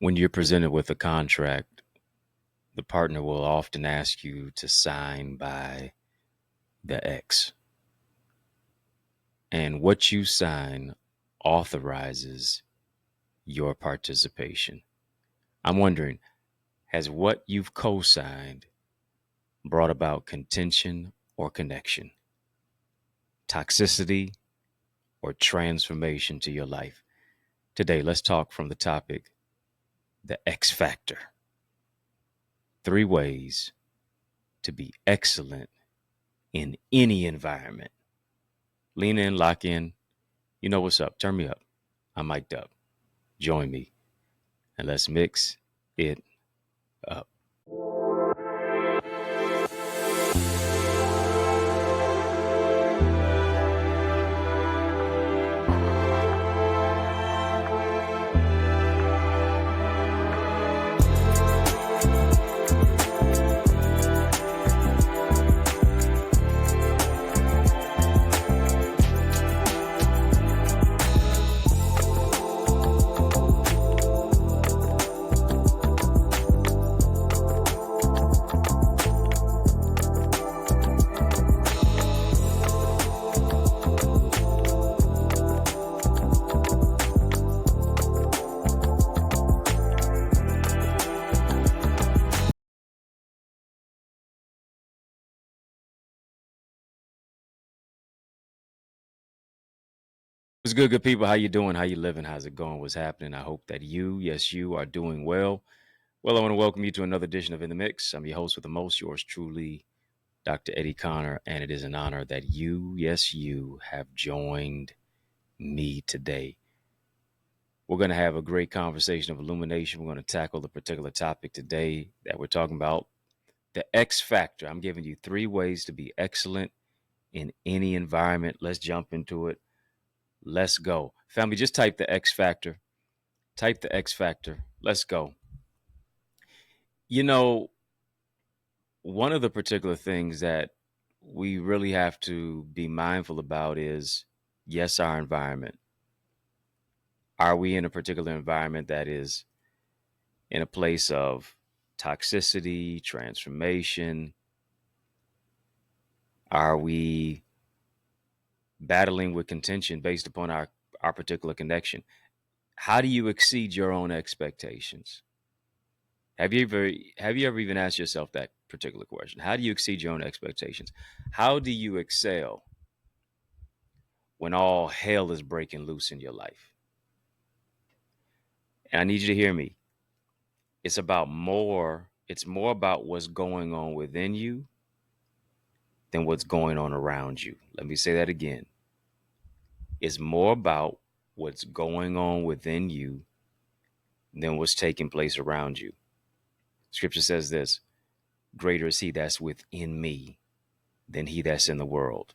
When you're presented with a contract, the partner will often ask you to sign by the X. And what you sign authorizes your participation. I'm wondering, has what you've co signed brought about contention or connection, toxicity or transformation to your life? Today, let's talk from the topic, the X factor. 3 ways to be excellent in any environment. Lean in, lock in. You know what's up. Turn me up. I'm mic'd up. Join me and let's mix it up. What's good people? How you doing? How you living? How's it going? What's happening? I hope that you, yes, you are doing well. Well, I want to welcome you to another edition of In the Mix. I'm your host with the most, yours truly, Dr. Eddie Connor, and it is an honor that you, yes, you have joined me today. We're going to have a great conversation of illumination. We're going to tackle the particular topic today that we're talking about, the X factor. I'm giving you 3 ways to be excellent in any environment. Let's jump into it. Let's go. Family, just type the X factor. Type the X factor. Let's go. You know, one of the particular things that we really have to be mindful about is, yes, our environment. Are we in a particular environment that is in a place of toxicity, transformation? Are we battling with contention based upon our particular connection? How do you exceed your own expectations? Have you ever even asked yourself that particular question? How do you exceed your own expectations? How do you excel when all hell is breaking loose in your life? And I need you to hear me. It's more about what's going on within you than what's going on around you. Let me say that again. It's more about what's going on within you than what's taking place around you. Scripture says this: greater is he that's within me than he that's in the world.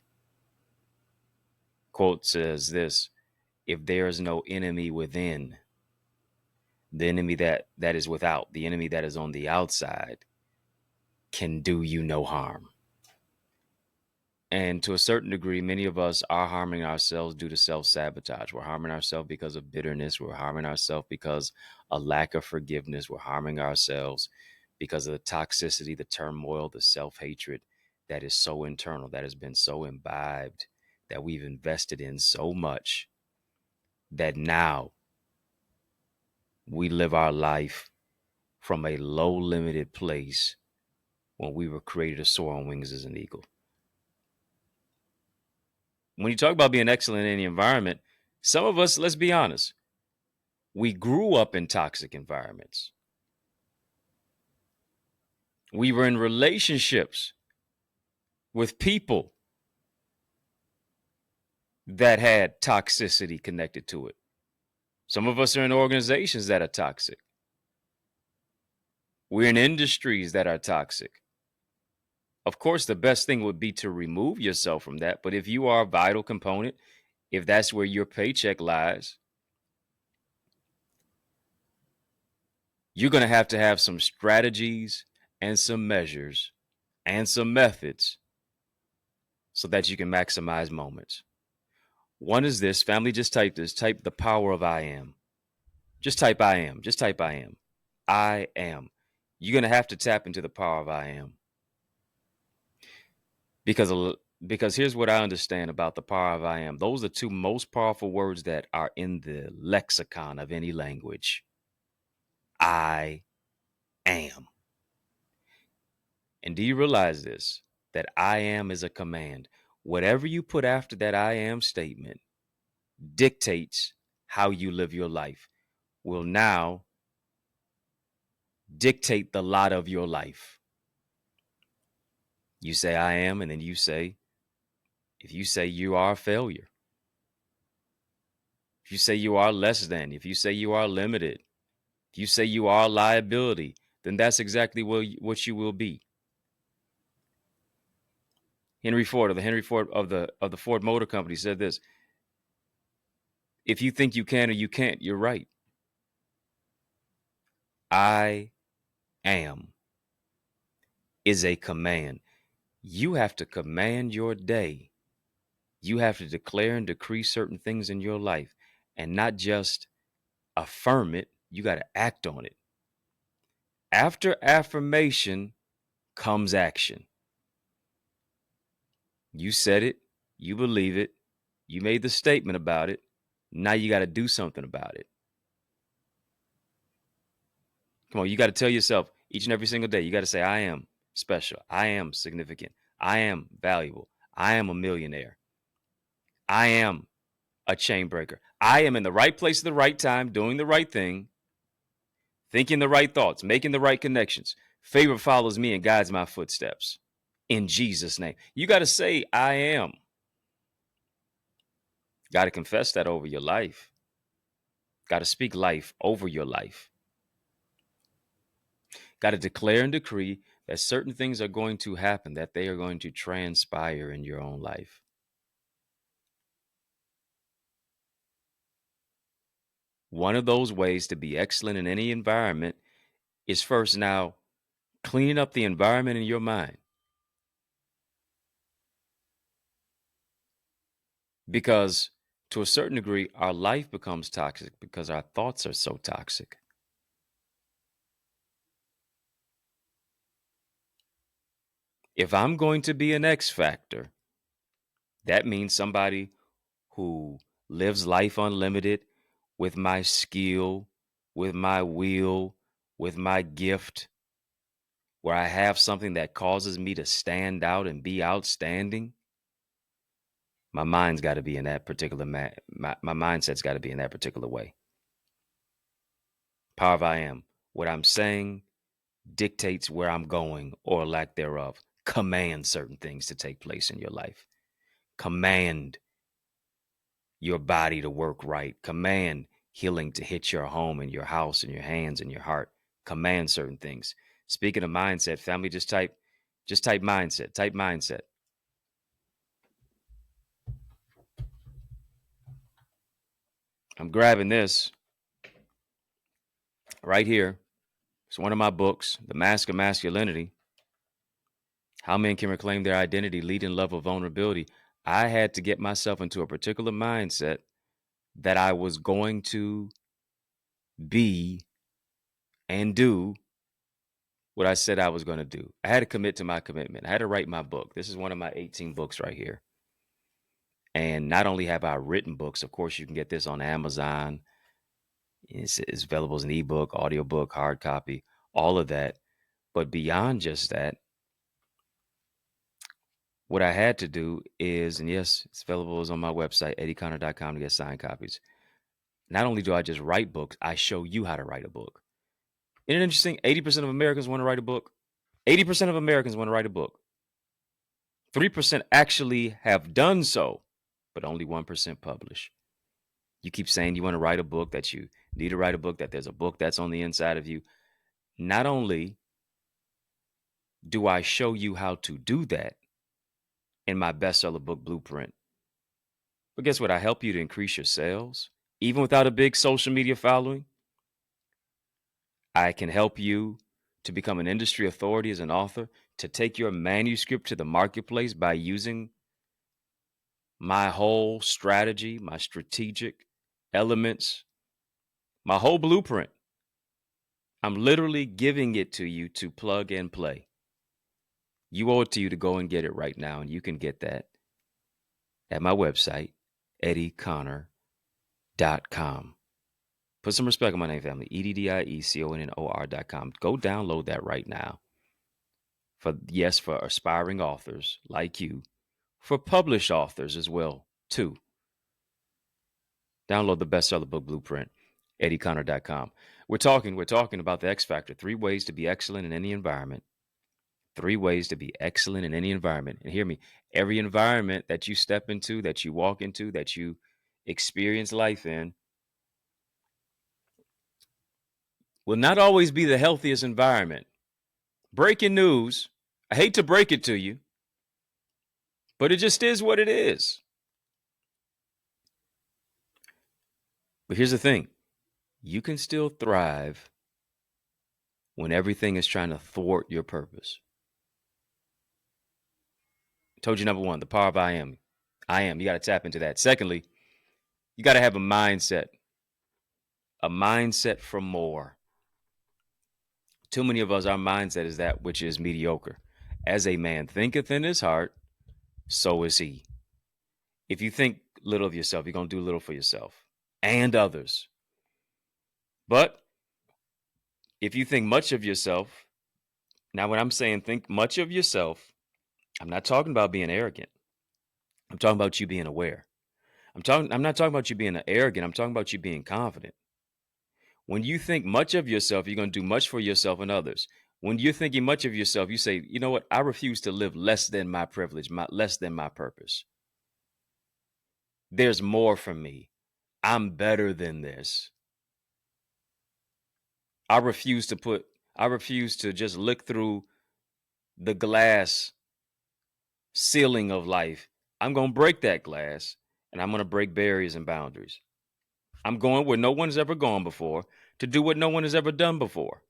Quote says this: if there is no enemy within, the enemy that is without, the enemy that is on the outside can do you no harm. And to a certain degree, many of us are harming ourselves due to self-sabotage. We're harming ourselves because of bitterness. We're harming ourselves because of lack of forgiveness. We're harming ourselves because of the toxicity, the turmoil, the self-hatred that is so internal, that has been so imbibed, that we've invested in so much, that now we live our life from a low limited place when we were created to soar on wings as an eagle. When you talk about being excellent in the environment, some of us, let's be honest, we grew up in toxic environments. We were in relationships with people that had toxicity connected to it. Some of us are in organizations that are toxic. We're in industries that are toxic. Of course, the best thing would be to remove yourself from that. But if you are a vital component, if that's where your paycheck lies, you're going to have some strategies and some measures and some methods so that you can maximize moments. One is this: family, just type this, type the power of I am. Just type I am. Just type I am. I am. You're going to have to tap into the power of I am. Because here's what I understand about the power of I am. Those are two most powerful words that are in the lexicon of any language. I am. And do you realize this? That I am is a command. Whatever you put after that I am statement dictates how you live your life, will now dictate the lot of your life. You say I am, and then you say, if you say you are a failure, if you say you are less than, if you say you are limited, if you say you are a liability, then that's exactly what you will be. Henry Ford, of the Henry Ford of the Ford Motor Company, said this: if you think you can or you can't, you're right. I am is a command. You have to command your day. You have to declare and decree certain things in your life, and not just affirm it. You got to act on it. After affirmation comes action. You said it, you believe it, you made the statement about it. Now you got to do something about it. Come on, you got to tell yourself each and every single day, you got to say, I am special. I am significant. I am valuable. I am a millionaire. I am a chain breaker. I am in the right place at the right time, doing the right thing, thinking the right thoughts, making the right connections. Favor follows me and guides my footsteps. In Jesus' name. You got to say, I am. Got to confess that over your life. Got to speak life over your life. Got to declare and decree that certain things are going to happen, that they are going to transpire in your own life. One of those ways to be excellent in any environment is first now cleaning up the environment in your mind. Because to a certain degree, our life becomes toxic because our thoughts are so toxic. If I'm going to be an X factor, that means somebody who lives life unlimited with my skill, with my will, with my gift, where I have something that causes me to stand out and be outstanding. My mind's got to be in that particular my mindset's got to be in that particular way. Power of I am. What I'm saying dictates where I'm going or lack thereof. Command certain things to take place in your life. Command your body to work right. Command healing to hit your home and your house and your hands and your heart. Command certain things. Speaking of mindset, family, just type mindset. Type mindset. I'm grabbing this right here. It's one of my books, The Mask of Masculinity. How Men Can Reclaim Their Identity, Lead in Love with Vulnerability. I had to get myself into a particular mindset that I was going to be and do what I said I was going to do. I had to commit to my commitment. I had to write my book. This is one of my 18 books right here. And not only have I written books, of course, you can get this on Amazon. It's available as an ebook, audiobook, hard copy, all of that. But beyond just that, what I had to do is, and yes, it's available on my website, EddieConnor.com, to get signed copies. Not only do I just write books, I show you how to write a book. Isn't it interesting? 80% of Americans want to write a book. 80% of Americans want to write a book. 3% actually have done so, but only 1% publish. You keep saying you want to write a book, that you need to write a book, that there's a book that's on the inside of you. Not only do I show you how to do that in my bestseller book blueprint, but guess what? I help you to increase your sales, even without a big social media following. I can help you to become an industry authority as an author, to take your manuscript to the marketplace by using my whole strategy, my strategic elements My whole blueprint. I'm literally giving it to you to plug and play. You owe it to you to go and get it right now, and you can get that at my website, EddieConnor.com. Put some respect on my name, family. EddieConnor.com. Go download that right now. For aspiring authors like you, for published authors as well, too. Download the bestseller book blueprint, EddieConnor.com. We're talking about the X Factor. 3 ways to be excellent in any environment. 3 ways to be excellent in any environment. And hear me, every environment that you step into, that you walk into, that you experience life in, will not always be the healthiest environment. Breaking news. I hate to break it to you, but it just is what it is. But here's the thing. You can still thrive when everything is trying to thwart your purpose. I told you, number 1, the power of I am. I am. You got to tap into that. Secondly, you got to have a mindset for more. Too many of us, our mindset is that which is mediocre. As a man thinketh in his heart, so is he. If you think little of yourself, you're going to do little for yourself and others. But if you think much of yourself, now when I'm saying think much of yourself, I'm not talking about being arrogant. I'm talking about you being aware. I'm not talking about you being arrogant. I'm talking about you being confident. When you think much of yourself, you're going to do much for yourself and others. When you're thinking much of yourself, you say, you know what? I refuse to live less than my privilege, less than my purpose. There's more for me. I'm better than this. I refuse to just look through the glass ceiling of life. I'm going to break that glass, and I'm going to break barriers and boundaries. I'm going where no one's ever gone before to do what no one has ever done before.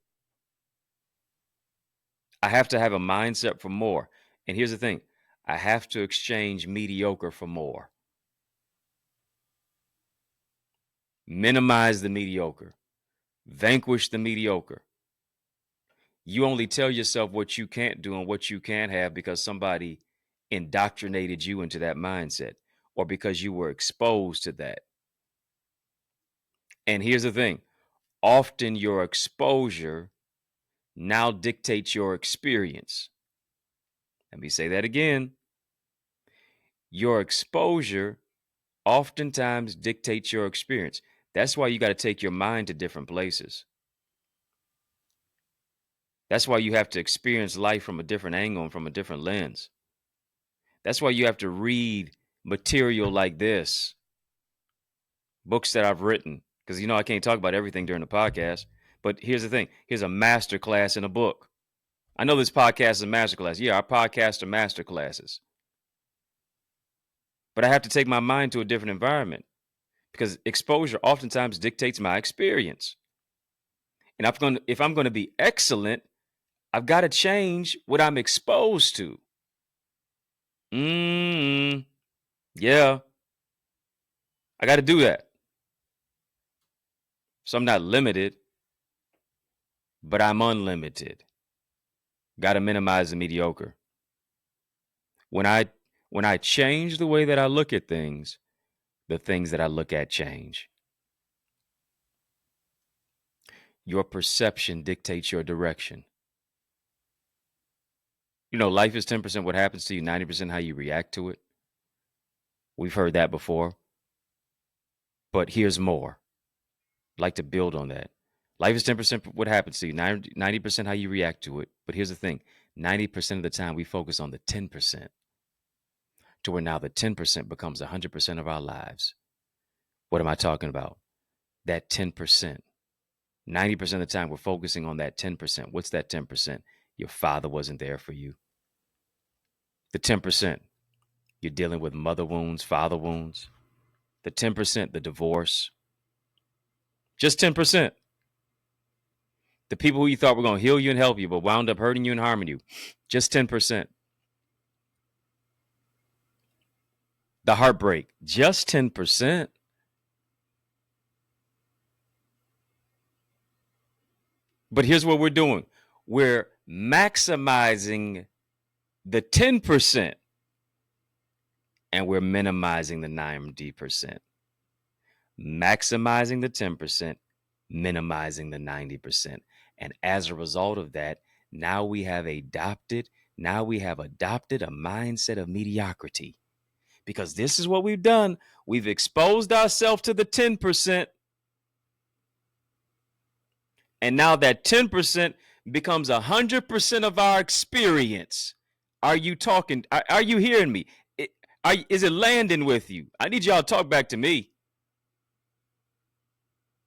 I have to have a mindset for more. And here's the thing. I have to exchange mediocre for more. Minimize the mediocre. Vanquish the mediocre. You only tell yourself what you can't do and what you can't have because somebody indoctrinated you into that mindset or because you were exposed to that. And here's the thing. Often your exposure now dictates your experience. Let me say that again. Your exposure oftentimes dictates your experience. That's why you got to take your mind to different places. That's why you have to experience life from a different angle and from a different lens. That's why you have to read material like this, books that I've written, because I can't talk about everything during the podcast. But here's the thing. Here's a master class in a book. I know this podcast is a master class. Yeah, our podcasts are master classes. But I have to take my mind to a different environment because exposure oftentimes dictates my experience. And if I'm going to be excellent, I've got to change what I'm exposed to. Yeah, I got to do that. So I'm not limited, but I'm unlimited. Got to minimize the mediocre. When I change the way that I look at things, the things that I look at change. Your perception dictates your direction. Life is 10% what happens to you, 90% how you react to it. We've heard that before. But here's more. I'd like to build on that. Life is 10% what happens to you, 90% how you react to it. But here's the thing. 90% of the time we focus on the 10%. To where now the 10% becomes 100% of our lives. What am I talking about? That 10%. 90% of the time we're focusing on that 10%. What's that 10%? Your father wasn't there for you. The 10%, you're dealing with mother wounds, father wounds. The 10%, the divorce. Just 10%. The people who you thought were going to heal you and help you, but wound up hurting you and harming you. Just 10%. The heartbreak. Just 10%. But here's what we're doing. We're maximizing the 10% and we're minimizing the 90%. Maximizing the 10%, minimizing the 90%. And as a result of that, now we have adopted a mindset of mediocrity. Because this is what we've done. We've exposed ourselves to the 10%. And now that 10% becomes 100% of our experience. Are you talking? Are you hearing me? Is it landing with you? I need y'all to talk back to me.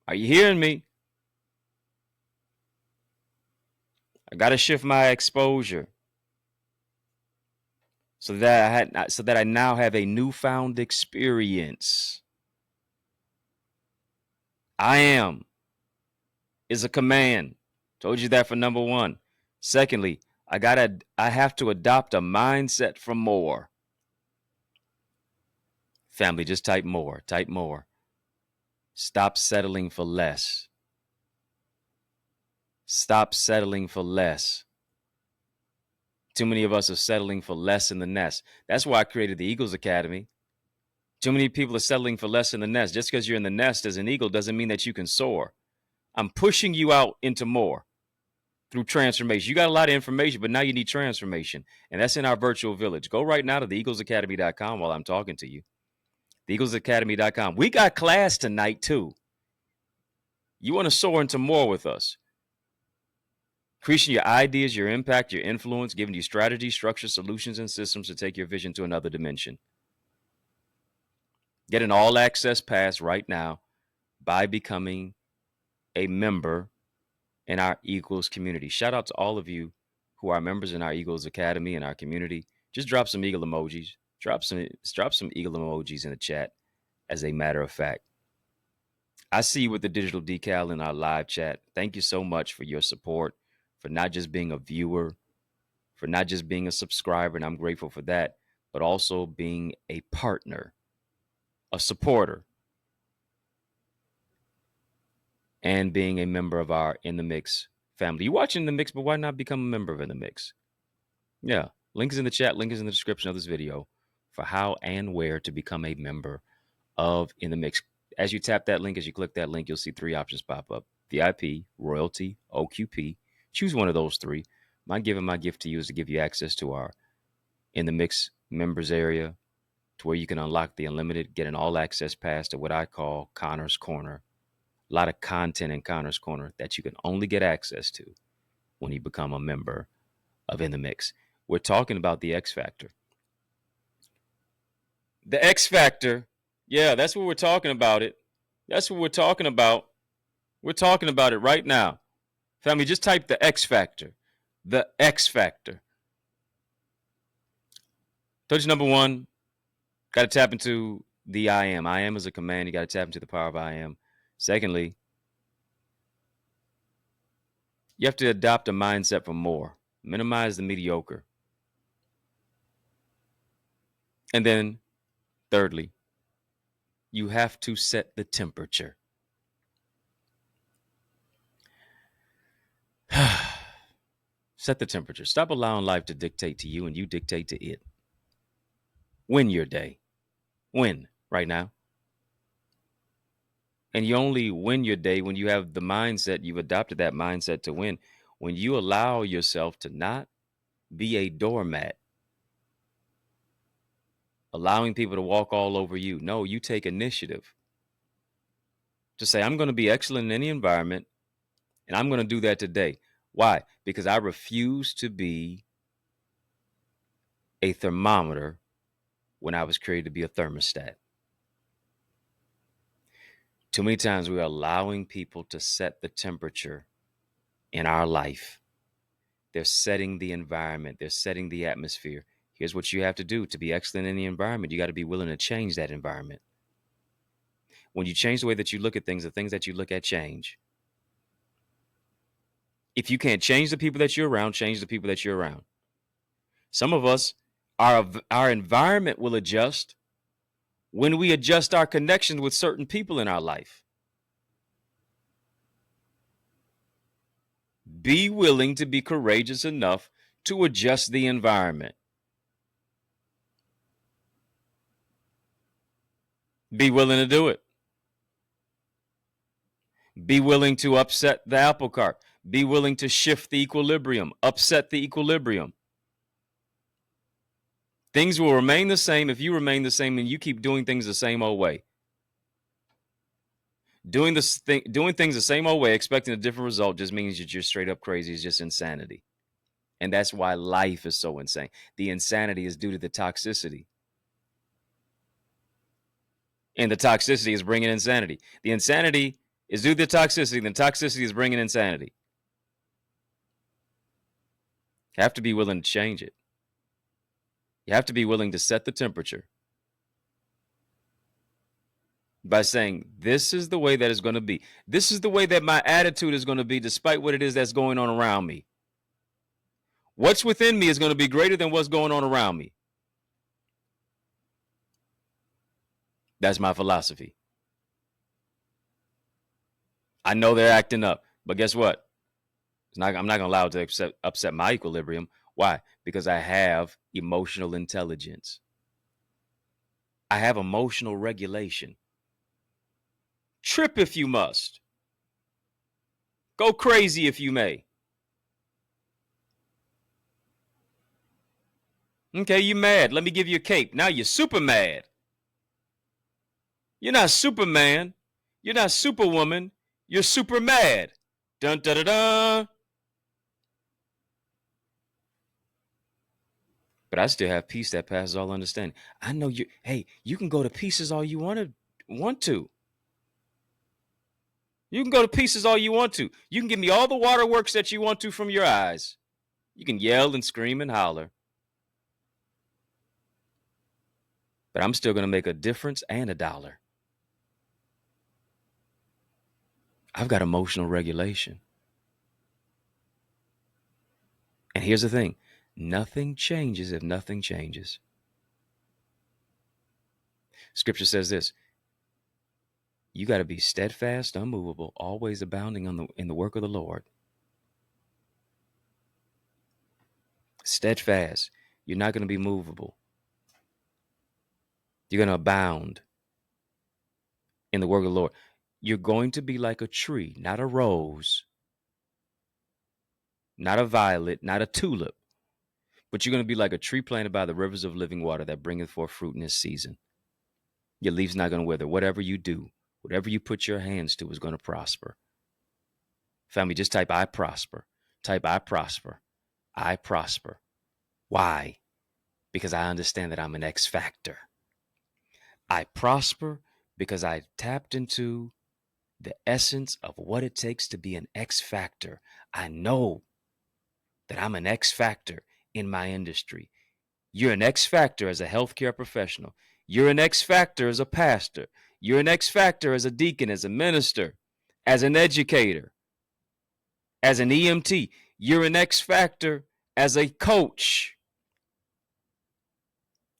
Are you hearing me? I got to shift my exposure so that I now have a newfound experience. I am is a command. Told you that for number one. Secondly, I have to adopt a mindset for more. Family, just type more. Type more. Stop settling for less. Stop settling for less. Too many of us are settling for less in the nest. That's why I created the Eagles Academy. Too many people are settling for less in the nest. Just because you're in the nest as an eagle doesn't mean that you can soar. I'm pushing you out into more through transformation. You got a lot of information, but now you need transformation. And that's in our virtual village. Go right now to theeaglesacademy.com while I'm talking to you. Theeaglesacademy.com. We got class tonight, too. You want to soar into more with us. Increasing your ideas, your impact, your influence, giving you strategies, structure, solutions, and systems to take your vision to another dimension. Get an all-access pass right now by becoming a member in our Eagles community. Shout out to all of you who are members in our Eagles Academy and our community. Just drop some eagle emojis. Drop some eagle emojis in the chat, as a matter of fact. I see you with the digital decal in our live chat. Thank you so much for your support, for not just being a viewer, for not just being a subscriber, and I'm grateful for that, but also being a partner, a supporter, and being a member of our In the Mix family. You're watching The Mix, but why not become a member of In the Mix? Yeah, link is in the chat, link is in the description of this video for how and where to become a member of In the Mix. As you tap that link, as you click that link, you'll see three options pop up: VIP, Royalty, OQP. Choose one of those three. My gift to you is to give you access to our In the Mix members area, to where you can unlock the unlimited, get an all-access pass to what I call Connor's Corner. A lot of content in Connor's Corner that you can only get access to when you become a member of In the Mix. We're talking about the X Factor. The X Factor. Yeah, that's what we're talking about. That's what we're talking about. We're talking about it right now. Family, just type the X Factor. The X Factor. Told you number one, got to tap into the I am. I am is a command. You got to tap into the power of I am. Secondly, you have to adopt a mindset for more. Minimize the mediocre. And then, thirdly, you have to set the temperature. Set the temperature. Stop allowing life to dictate to you and you dictate to it. Win your day. Win right now. And you only win your day when you have the mindset, you've adopted that mindset to win. When you allow yourself to not be a doormat, allowing people to walk all over you. No, you take initiative to say, I'm going to be excellent in any environment, and I'm going to do that today. Why? Because I refuse to be a thermometer when I was created to be a thermostat. Too many times we are allowing people to set the temperature in our life. They're setting the environment. They're setting the atmosphere. Here's what you have to do to be excellent in the environment. You got to be willing to change that environment. When you change the way that you look at things, the things that you look at change. If you can't change the people that you're around, change the people that you're around. Some of us, our environment will adjust when we adjust our connections with certain people in our life. Be willing to be courageous enough to adjust the environment. Be willing to do it. Be willing to upset the apple cart. Be willing to shift the equilibrium, upset the equilibrium. Things will remain the same if you remain the same and you keep doing things the same old way. Doing things the same old way, expecting a different result, just means that you're straight up crazy. It's just insanity. And that's why life is so insane. The insanity is due to the toxicity. And the toxicity is bringing insanity. The insanity is due to the toxicity. The toxicity is bringing insanity. You have to be willing to change it. You have to be willing to set the temperature by saying, this is the way that it's going to be. This is the way that my attitude is going to be, despite what it is that's going on around me. What's within me is going to be greater than what's going on around me. That's my philosophy. I know they're acting up, but guess what? I'm not going to allow it to upset my equilibrium. Why? Because I have emotional intelligence. I have emotional regulation. Trip if you must. Go crazy if you may. Okay, you mad. Let me give you a cape. Now you're super mad. You're not Superman. You're not Superwoman. You're super mad. Dun da da da. But I still have peace that passes all understanding. I know you. Hey, you can go to pieces all you want to. You can go to pieces all you want to. You can give me all the waterworks that you want to from your eyes. You can yell and scream and holler. But I'm still going to make a difference and a dollar. I've got emotional regulation. And here's the thing. Nothing changes if nothing changes. Scripture says this. You got to be steadfast, unmovable, always abounding in the work of the Lord. Steadfast. You're not going to be movable. You're going to abound in the work of the Lord. You're going to be like a tree, not a rose, not a violet, not a tulip, but you're going to be like a tree planted by the rivers of living water that bringeth forth fruit in its season. Your leaves not going to wither. Whatever you do, whatever you put your hands to is going to prosper. Family, just type I prosper. Type I prosper. I prosper. Why? Because I understand that I'm an X factor. I prosper because I tapped into the essence of what it takes to be an X factor. I know that I'm an X factor in my industry. You're an X factor as a healthcare professional. You're an X factor as a pastor. You're an X factor as a deacon, as a minister, as an educator, as an EMT. You're an X factor as a coach.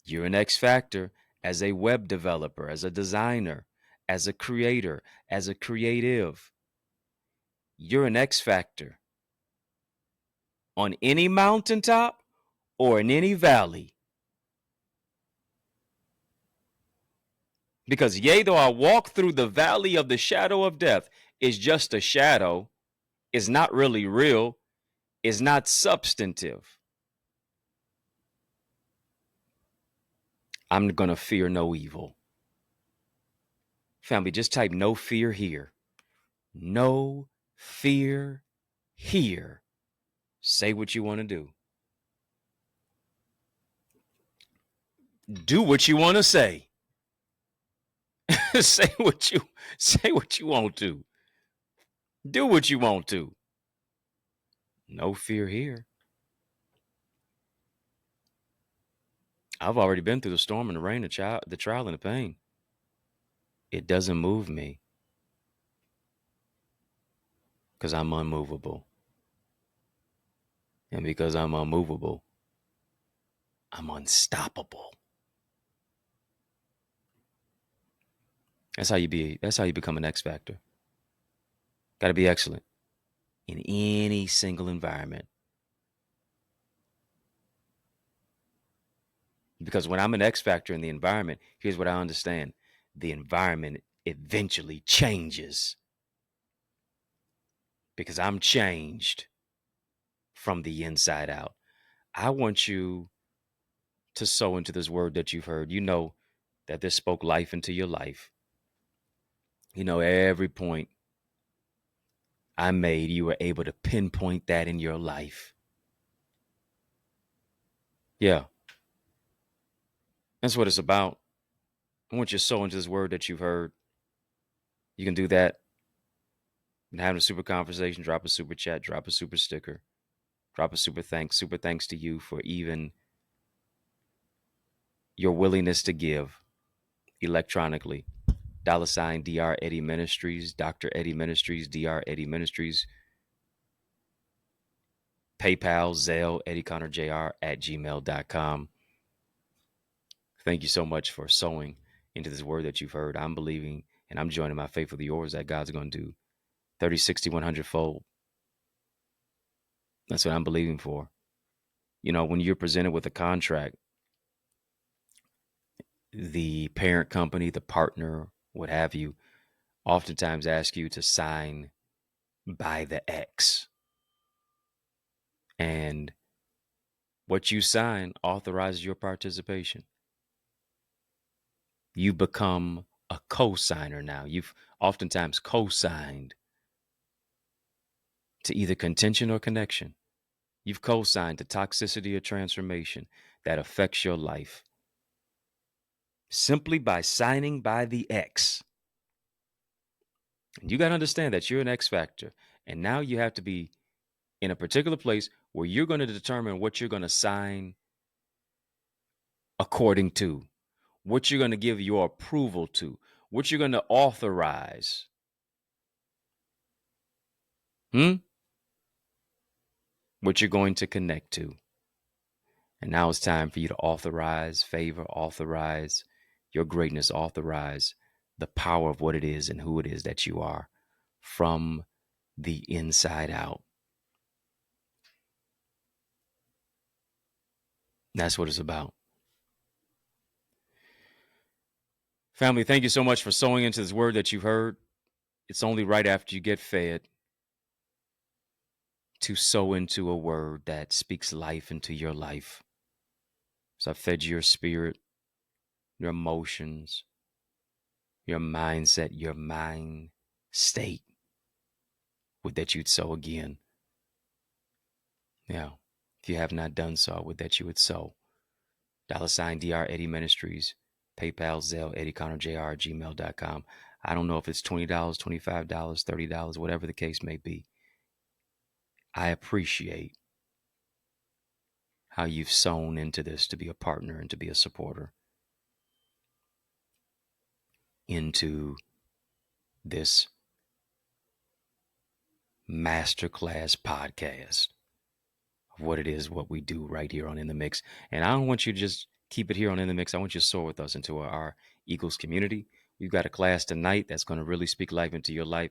You're an X factor as a web developer, as a designer, as a creator, as a creative. You're an X factor on any mountaintop or in any valley. Because yea, though I walk through the valley of the shadow of death, is just a shadow, is not really real, is not substantive. I'm going to fear no evil. Family, just type no fear here. No fear here. Say what you want to do. Do what you want to say. say what you want to. Do what you want to. No fear here. I've already been through the storm and the rain, the trial and the pain. It doesn't move me because I'm unmovable. And because I'm unmovable, I'm unstoppable. That's how you become an X factor. Got to be excellent. in any single environment. Because when I'm an X factor in the environment, here's what I understand. The environment eventually changes because I'm changed from the inside out. I want you to sow into this word that you've heard. You know that this spoke life into your life. You know, every point I made, you were able to pinpoint that in your life. Yeah, that's what it's about. I want you to sow into this word that you've heard. You can do that and have a super conversation. Drop a super chat, drop a super sticker, drop a super thanks. Super thanks to you for even your willingness to give electronically. $ Dr. Eddie Ministries, Dr. Eddie Ministries, Dr. Eddie Ministries, PayPal, Zelle, EddieConnorJr at gmail.com. Thank you so much for sowing into this word that you've heard. I'm believing and I'm joining my faith with yours that God's going to do 30, 60, 100 fold. That's what I'm believing for. You know, when you're presented with a contract, the parent company, the partner, what have you, oftentimes ask you to sign by the X. And what you sign authorizes your participation. You become a co-signer now. You've oftentimes co-signed to either contention or connection. You've co-signed to toxicity or transformation that affects your life simply by signing by the X. And you got to understand that you're an X factor. And now you have to be in a particular place where you're going to determine what you're going to sign according to, what you're going to give your approval to, what you're going to authorize. What you're going to connect to. And now it's time for you to authorize favor, authorize your greatness, authorize the power of what it is and who it is that you are from the inside out. That's what it's about. Family, thank you so much for sowing into this word that you've heard. It's only right after you get fed to sow into a word that speaks life into your life. So I fed your spirit, your emotions, your mindset, your mind state. Would that you'd sow again. Yeah. If you have not done so, I would that you would sow. $ Dr. Eddie Ministries, PayPal, Zelle, EddieConnorJr at gmail.com. I don't know if it's $20, $25, $30, whatever the case may be. I appreciate how you've sown into this to be a partner and to be a supporter into this masterclass podcast of what it is, what we do right here on In the Mix. And I don't want you to just keep it here on In the Mix. I want you to soar with us into our Eagles community. We've got a class tonight that's going to really speak life into your life.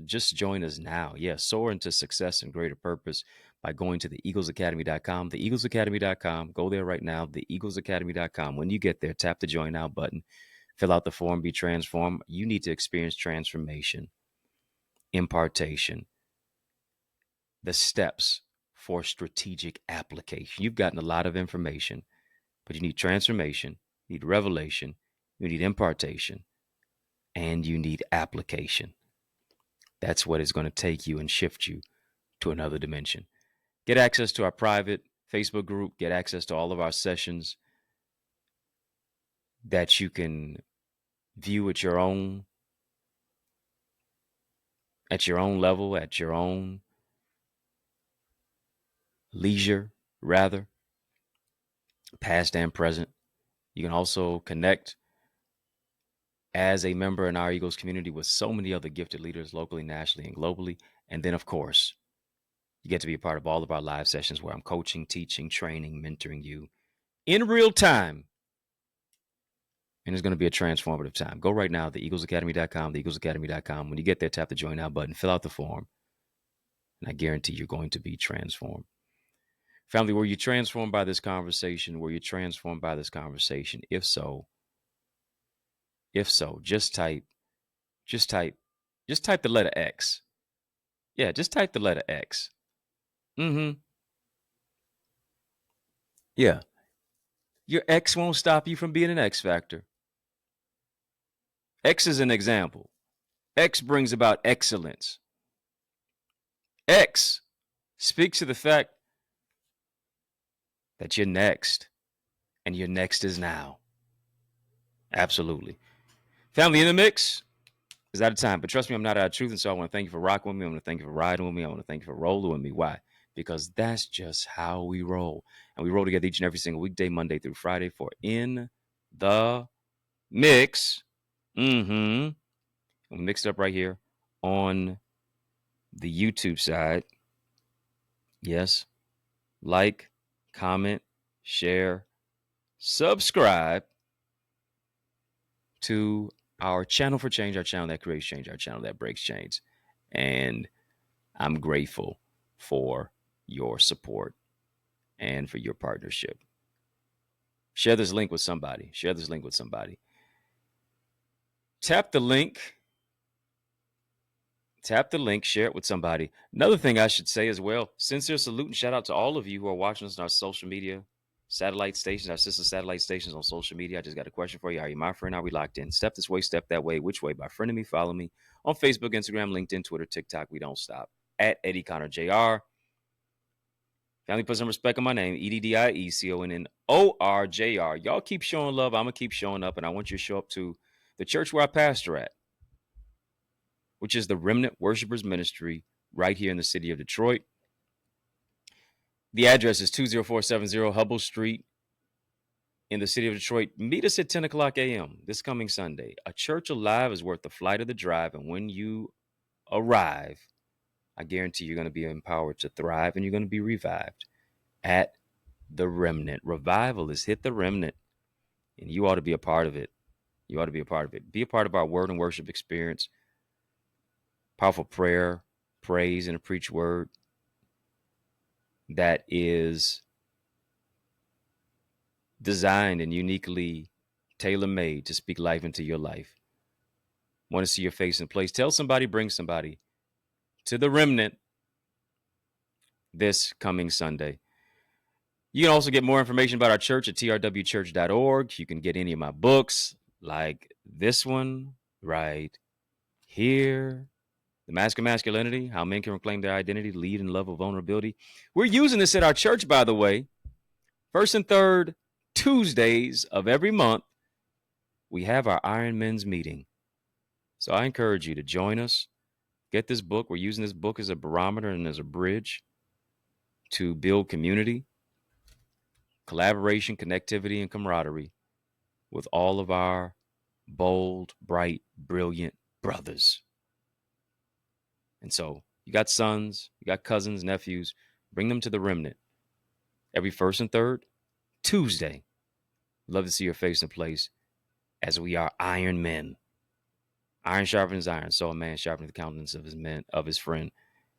Just join us now. Yeah, soar into success and greater purpose by going to theeaglesacademy.com. Theeaglesacademy.com. Go there right now. Theeaglesacademy.com. When you get there, tap the join now button. Fill out the form, be transformed. You need to experience transformation, impartation, the steps for strategic application. You've gotten a lot of information, but you need transformation, you need revelation, you need impartation, and you need application. That's what is going to take you and shift you to another dimension. Get access to our private Facebook group, get access to all of our sessions that you can view at your own level, at your own leisure, rather, past and present. You can also connect as a member in our Eagles community with so many other gifted leaders locally, nationally, and globally. And then, of course, you get to be a part of all of our live sessions where I'm coaching, teaching, training, mentoring you in real time. And it's going to be a transformative time. Go right now, theeaglesacademy.com, theeaglesacademy.com. When you get there, tap the join now button, fill out the form. And I guarantee you're going to be transformed. Family, were you transformed by this conversation? Were you transformed by this conversation? If so, just type, just type the letter X. Yeah, just type the letter X. Mm-hmm. Yeah. Your X won't stop you from being an X factor. X is an example. X brings about excellence. X speaks to the fact that you're next, and your next is now. Absolutely. Family in the mix is out of time, but trust me, I'm not out of truth, and so I want to thank you for rocking with me. I want to thank you for riding with me. I want to thank you for rolling with me. Why? Because that's just how we roll. And we roll together each and every single weekday, Monday through Friday, for In the Mix. Mm-hmm. We mixed up right here on the YouTube side. Yes. Like, comment, share, subscribe to our channel for change, our channel that creates change, our channel that breaks chains. And I'm grateful for your support and for your partnership. Share this link with somebody. Share this link with somebody. Tap the link. Tap the link. Share it with somebody. Another thing I should say as well, sincere salute and shout out to all of you who are watching us on our social media, satellite stations, our sister satellite stations on social media. I just got a question for you. Are you my friend? Are we locked in? Step this way, step that way. Which way? By friending me, follow me on Facebook, Instagram, LinkedIn, Twitter, TikTok. We don't stop. At EddieConnorJr. Family, put some respect on my name. EddieConnorJr. Y'all keep showing love. I'm going to keep showing up. And I want you to show up to the church where I pastor at, which is the Remnant Worshipers Ministry right here in the city of Detroit. The address is 20470 Hubble Street in the city of Detroit. Meet us at 10 o'clock a.m. this coming Sunday. A church alive is worth the flight of the drive. And when you arrive, I guarantee you're going to be empowered to thrive and you're going to be revived at the Remnant. Revival has hit the Remnant, and you ought to be a part of it. You ought to be a part of it. Be a part of our word and worship experience. Powerful prayer, praise, and a preached word that is designed and uniquely tailor-made to speak life into your life. Want to see your face in place? Tell somebody, bring somebody to the Remnant this coming Sunday. You can also get more information about our church at trwchurch.org. You can get any of my books like this one right here. The Mask of Masculinity, How Men Can Reclaim Their Identity, Lead in Love of Vulnerability. We're using this at our church, by the way. First and third Tuesdays of every month, we have our Iron Men's meeting. So I encourage you to join us. Get this book. We're using this book as a barometer and as a bridge to build community, collaboration, connectivity, and camaraderie with all of our bold, bright, brilliant brothers. And so you got sons, you got cousins, nephews, bring them to the Remnant every first and third Tuesday. Love to see your face in place as we are iron men. Iron sharpens iron, so a man sharpens the countenance of his friend.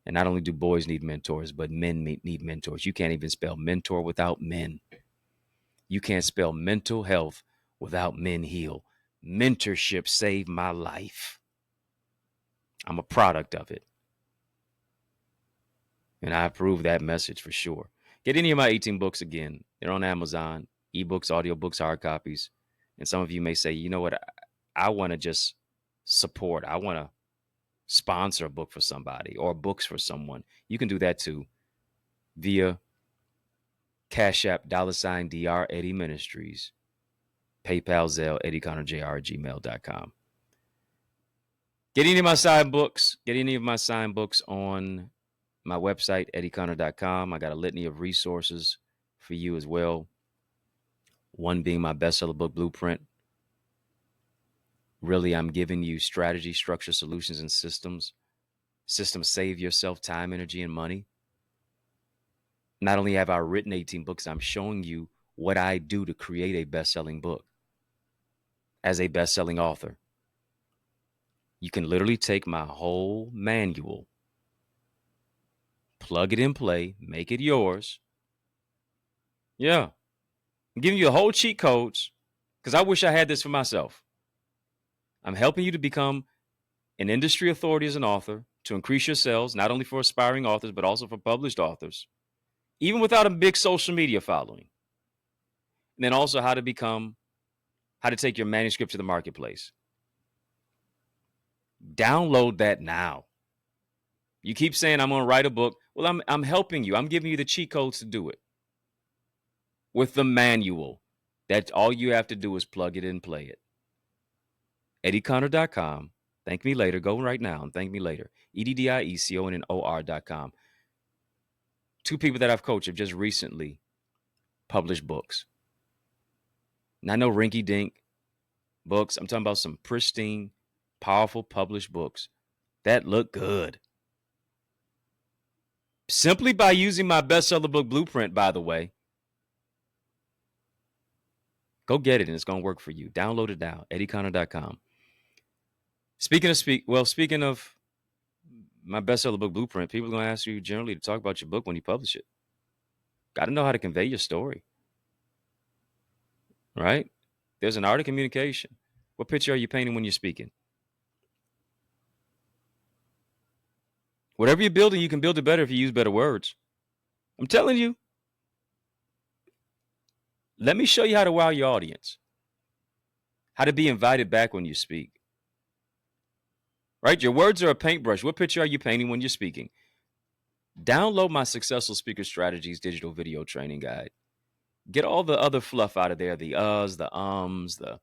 And not only do boys need mentors, but men need mentors. You can't even spell mentor without men. You can't spell mental health without men heal. Mentorship saved my life. I'm a product of it. And I approve that message for sure. Get any of my 18 books again. They're on Amazon, ebooks, audiobooks, hard copies. And some of you may say, you know what? I want to just support. I want to sponsor a book for somebody or books for someone. You can do that too via Cash App, $Dr. Eddie Ministries, PayPal, Zelle, EddieConnorJr, gmail.com. Get any of my signed books. Get any of my signed books on my website, EddieConnor.com. I got a litany of resources for you as well. One being my bestseller book, Blueprint. Really, I'm giving you strategy, structure, solutions, and systems. Systems save yourself time, energy, and money. Not only have I written 18 books, I'm showing you what I do to create a best-selling book as a best-selling author. You can literally take my whole manual plug it and play, make it yours. Yeah. I'm giving you a whole cheat codes because I wish I had this for myself. I'm helping you to become an industry authority as an author, to increase your sales, not only for aspiring authors, but also for published authors, even without a big social media following. And then also how to take your manuscript to the marketplace. Download that now. You keep saying, I'm going to write a book. Well, I'm helping you. I'm giving you the cheat codes to do it with the manual. That's all you have to do is plug it and play it. EddieConnor.com. Thank me later. Go right now and thank me later. EddieConnor.com. Two people that I've coached have just recently published books. Not no rinky-dink books. I'm talking about some pristine, powerful published books that look good. Simply by using my bestseller book blueprint, by the way. Go get it and it's going to work for you. Download it now. EddieConnor.com. Speaking of my bestseller book blueprint, people are going to ask you generally to talk about your book when you publish it. Got to know how to convey your story. Right? There's an art of communication. What picture are you painting when you're speaking? Whatever you're building, you can build it better if you use better words. I'm telling you. Let me show you how to wow your audience. How to be invited back when you speak. Right? Your words are a paintbrush. What picture are you painting when you're speaking? Download my Successful Speaker Strategies digital video training guide. Get all the other fluff out of there. The uhs, the ums, the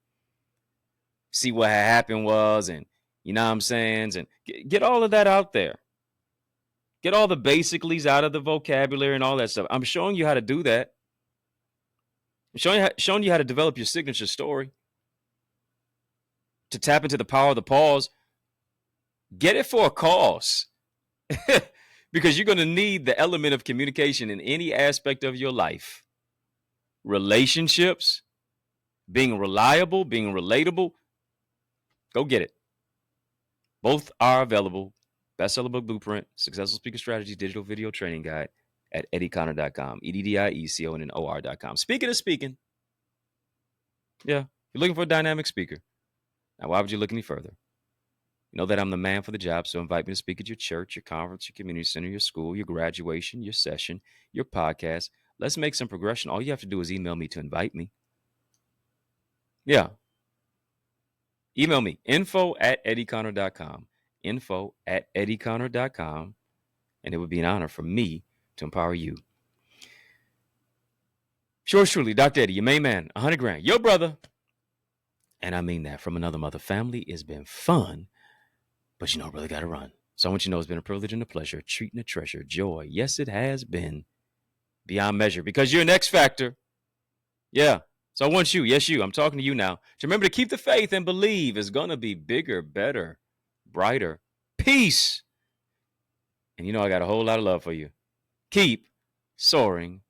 see what happened was, and you know what I'm saying? And get all of that out there. Get all the basicallys out of the vocabulary and all that stuff. I'm showing you how to do that. I'm showing you how to develop your signature story. To tap into the power of the pause. Get it for a cause. Because you're going to need the element of communication in any aspect of your life. Relationships, being reliable, being relatable. Go get it. Both are available. Bestseller book blueprint, Successful Speaker Strategies digital video training guide at EddieConnor.com. EddieConnor.com. Speaking of speaking, yeah, you're looking for a dynamic speaker. Now, why would you look any further? You know that I'm the man for the job, so invite me to speak at your church, your conference, your community center, your school, your graduation, your session, your podcast. Let's make some progression. All you have to do is email me to invite me. Yeah. Email me, info@EddieConnor.com. info@EddieConnor.com. And it would be an honor for me to empower you. Sure, truly, Dr. Eddie, your main man, 100 grand. Yo, brother. And I mean that from another mother family. It's been fun, but you know, I really got to run. So I want you to know it's been a privilege and a pleasure, treat and a treasure, joy. Yes, it has been beyond measure because you're an X factor. Yeah. So I want you, yes, you, I'm talking to you now. So remember to keep the faith and believe it's going to be bigger, better, brighter. Peace. And you know, I got a whole lot of love for you. Keep soaring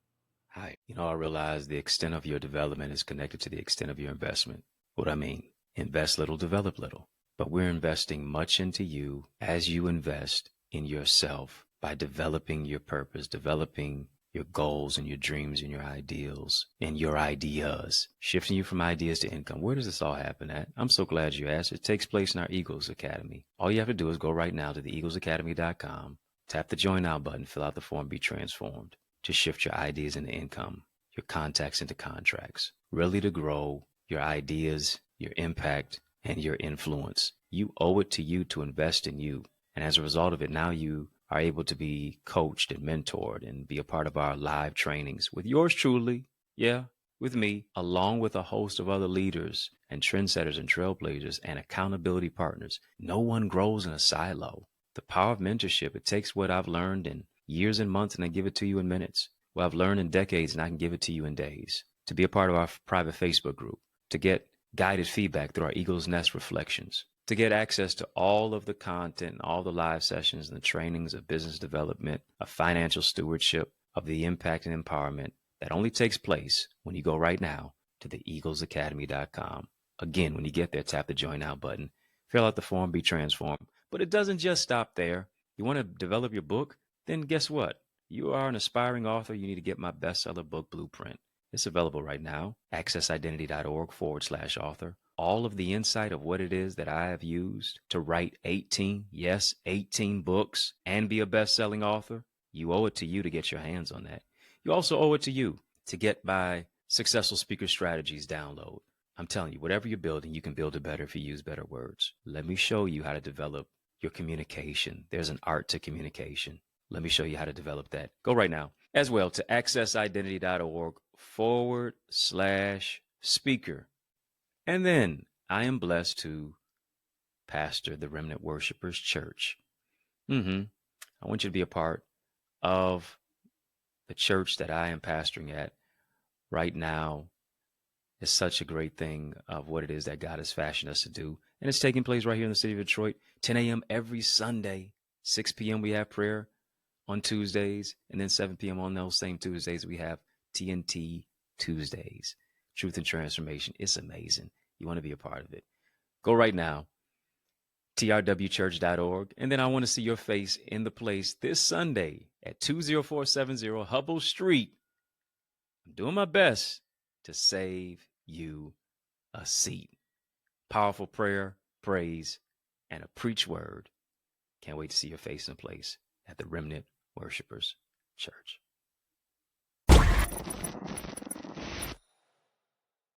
high. You know, I realize the extent of your development is connected to the extent of your investment. What I mean, invest little, develop little. But we're investing much into you as you invest in yourself by developing your purpose, developing your goals and your dreams and your ideals and your ideas, shifting you from ideas to income. Where does this all happen at? I'm so glad you asked. It takes place in our Eagles Academy. All you have to do is go right now to theeaglesacademy.com, tap the join now button, fill out the form, be transformed to shift your ideas into income, your contacts into contracts, really to grow your ideas, your impact, and your influence. You owe it to you to invest in you. And as a result of it, now you are able to be coached and mentored and be a part of our live trainings with yours truly. Yeah, with me, along with a host of other leaders and trendsetters and trailblazers and accountability partners. No one grows in a silo. The power of mentorship, it takes what I've learned in years and months and I give it to you in minutes. What I've learned in decades and I can give it to you in days. To be a part of our private Facebook group, to get guided feedback through our Eagle's Nest reflections, to get access to all of the content, and all the live sessions and the trainings of business development, of financial stewardship, of the impact and empowerment that only takes place when you go right now to theeaglesacademy.com. Again, when you get there, tap the join now button, fill out the form, be transformed. But it doesn't just stop there. You want to develop your book? then guess what? You are an aspiring author. You need to get my bestseller book blueprint. It's available right now. accessidentity.org/author. All of the insight of what it is that I have used to write 18 books and be a best-selling author. You owe it to you to get your hands on that. You also owe it to you to get my Successful Speaker Strategies download. I'm telling you, whatever you're building, you can build it better if you use better words. Let me show you how to develop your communication. There's an art to communication. Let me show you how to develop that. Go right now as well to accessidentity.org/speaker. And then I am blessed to pastor the Remnant Worshipers Church. I want you to be a part of the church that I am pastoring at right now. It's such a great thing of what it is that God has fashioned us to do. And it's taking place right here in the city of Detroit, 10 a.m. every Sunday. 6 p.m. we have prayer on Tuesdays. And then 7 p.m. on those same Tuesdays, we have TNT Tuesdays. Truth and Transformation. It's amazing. You want to be a part of it. Go right now, trwchurch.org. And then I want to see your face in the place this Sunday at 20470 Hubble Street. I'm doing my best to save you a seat. Powerful prayer, praise, and a preach word. Can't wait to see your face in place at the Remnant Worshipers Church.